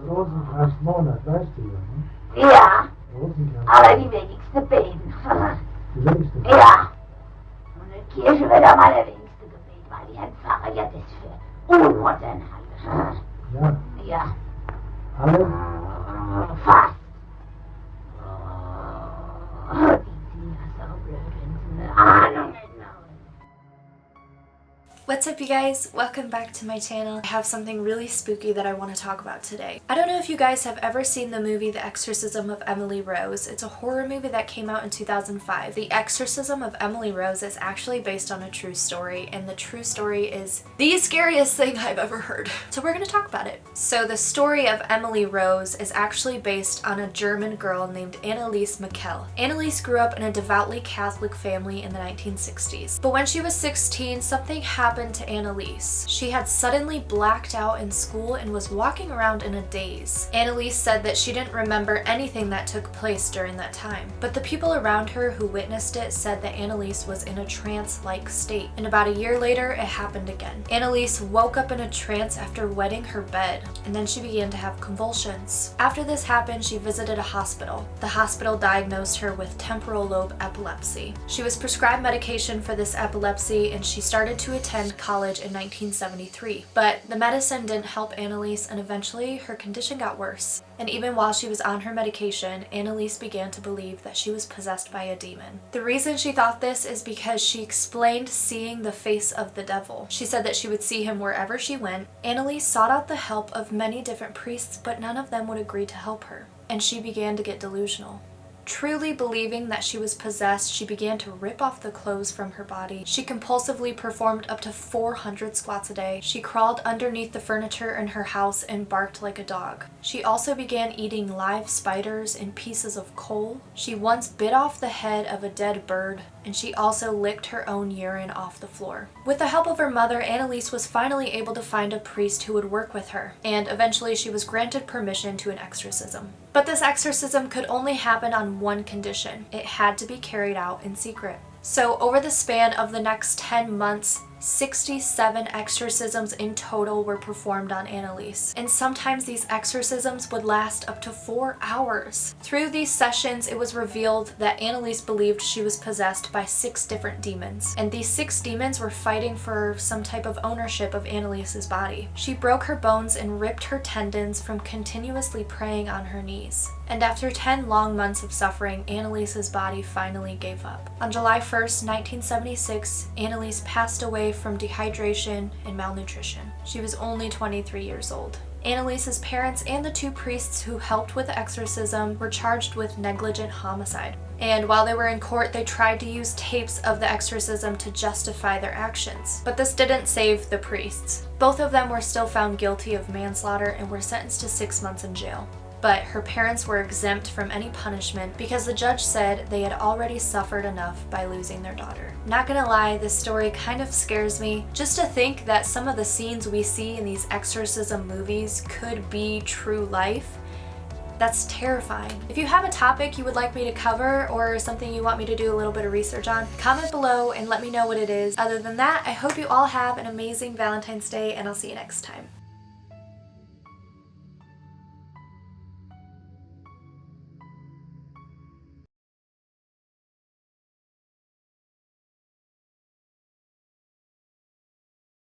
Rosenkranzmonat, weißt du ja, ne? Ja, Rosenkranz. aber die wenigste beten. Die wenigste. Ja. Und in Kirche wird auch mal der wenigste gebeten, weil die Herrn Pfarrer ja das für unmodern halten. Ja. Ja. Alle? Fast. Die Tina ist auch blöd, wenn sie eine Ahnung hätten. What's up, you guys? Welcome back to my channel. I have something really spooky that I want to talk about today. I don't know if you guys have ever seen the movie The Exorcism of Emily Rose. It's a horror movie that came out in 2005. The Exorcism of Emily Rose is actually based on a true story, and the true story is the scariest thing I've ever heard. So we're going to talk about it. So the story of Emily Rose is actually based on a German girl named Anneliese Michel. Anneliese grew up in a devoutly Catholic family in the 1960s. But when she was 16, something happened to Anneliese. She had suddenly blacked out in school and was walking around in a daze. Anneliese said that she didn't remember anything that took place during that time, but the people around her who witnessed it said that Anneliese was in a trance-like state. And about a year later, it happened again. Anneliese woke up in a trance after wetting her bed, and then she began to have convulsions. After this happened, she visited a hospital. The hospital diagnosed her with temporal lobe epilepsy. She was prescribed medication for this epilepsy, and she started to attend college in 1973. But the medicine didn't help Anneliese, and eventually her condition got worse. And even while she was on her medication, Anneliese began to believe that she was possessed by a demon. The reason she thought this is because she explained seeing the face of the devil. She said that she would see him wherever she went. Anneliese sought out the help of many different priests, but none of them would agree to help her. And she began to get delusional. Truly believing that she was possessed, she began to rip off the clothes from her body. She compulsively performed up to 400 squats a day. She crawled underneath the furniture in her house and barked like a dog. She also began eating live spiders and pieces of coal. She once bit off the head of a dead bird, and she also licked her own urine off the floor. With the help of her mother, Anneliese was finally able to find a priest who would work with her, and eventually she was granted permission to an exorcism. But this exorcism could only happen on one condition. It had to be carried out in secret. So over the span of the next 10 months, 67 exorcisms in total were performed on Anneliese, and sometimes these exorcisms would last up to 4 hours. Through these sessions, it was revealed that Anneliese believed she was possessed by 6 different demons, and these 6 demons were fighting for some type of ownership of Anneliese's body. She broke her bones and ripped her tendons from continuously praying on her knees. And after 10 long months of suffering, Anneliese's body finally gave up. On July 1st, 1976, Anneliese passed away from dehydration and malnutrition. She was only 23 years old. Anneliese's parents and the 2 priests who helped with the exorcism were charged with negligent homicide. And while they were in court, they tried to use tapes of the exorcism to justify their actions. But this didn't save the priests. Both of them were still found guilty of manslaughter and were sentenced to 6 months in jail. But her parents were exempt from any punishment because the judge said they had already suffered enough by losing their daughter. Not gonna lie, this story kind of scares me. Just to think that some of the scenes we see in these exorcism movies could be true life, that's terrifying. If you have a topic you would like me to cover or something you want me to do a little bit of research on, comment below and let me know what it is. Other than that, I hope you all have an amazing Valentine's Day, and I'll see you next time.